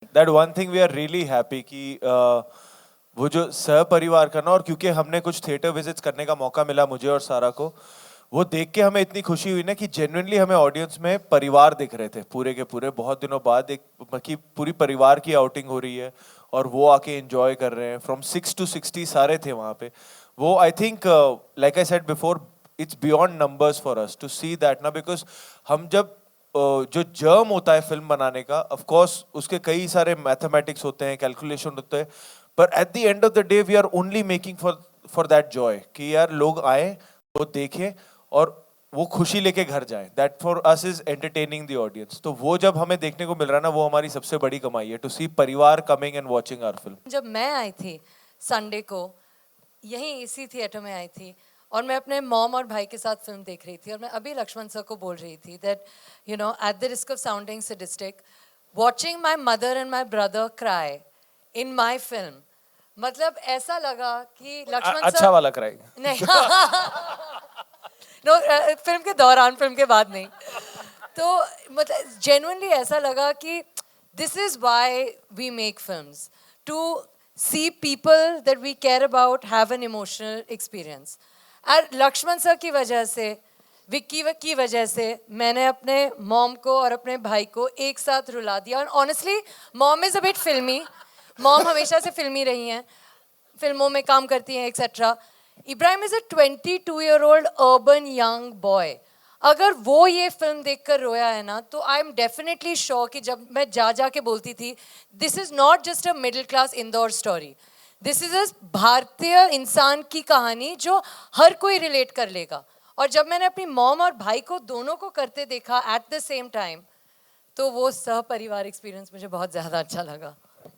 That one thing we are really happy कि वो जो सह परिवार का ना, और क्योंकि हमने कुछ थिएटर विजिट्स करने का मौका मिला मुझे और सारा को, वो देख के हमें इतनी खुशी हुई ना कि जेन्युइनली हमें ऑडियंस में परिवार दिख रहे थे पूरे के पूरे। बहुत दिनों बाद एक की पूरी परिवार की आउटिंग हो रही है और वो आके एंजॉय कर रहे हैं। फ्रॉम 6 to 60 सारे थे वहाँ पे। वो I think like I said before, it's beyond numbers for us to see that ना, बिकॉज हम जब जो जर्म होता है फिल्म बनाने का, ऑफ कोर्स उसके कई सारे मैथमेटिक्स होते हैं, कैलकुलेशन होते हैं, पर at the end of the day we are only making for that joy कि यार लोग आए, वो देखें और वो खुशी लेके घर जाएं। That for us is entertaining the audience. तो वो जब हमें देखने को मिल रहा है ना, वो हमारी सबसे बड़ी कमाई है, टू सी परिवार coming and watching our film. जब मैं आई थी संडे को, यहीं इसी थिएटर में आई थी और मैं अपने मॉम और भाई के साथ फिल्म देख रही थी और मैं अभी लक्ष्मण सर को बोल रही थी that you know at the risk of sounding sadistic, watching my mother and my brother cry in my film, मतलब ऐसा लगा कि लक्ष्मण सर अच्छा वाला क्राई नहीं नो फिल्म के दौरान, फिल्म के बाद नहीं। तो मतलब जेन्युइनली ऐसा लगा कि this is why we make films, to see people that we care about have an emotional experience. और लक्ष्मण सर की वजह से, विक्की की वजह से मैंने अपने मॉम को और अपने भाई को एक साथ रुला दिया। और honestly mom is a bit फिल्मी, मॉम हमेशा से फिल्मी रही हैं, फिल्मों में काम करती हैं etcetera. Ibrahim is a 22-year-old urban young boy. अगर वो ये फिल्म देखकर रोया है ना, तो आई एम डेफिनेटली श्योर कि जब मैं जा के बोलती थी this is not just a middle class Indore story, this is a भारतीय इंसान की कहानी जो हर कोई रिलेट कर लेगा। और जब मैंने अपनी मॉम और भाई को दोनों को करते देखा एट द सेम टाइम, तो वो सह परिवार एक्सपीरियंस मुझे बहुत ज़्यादा अच्छा लगा।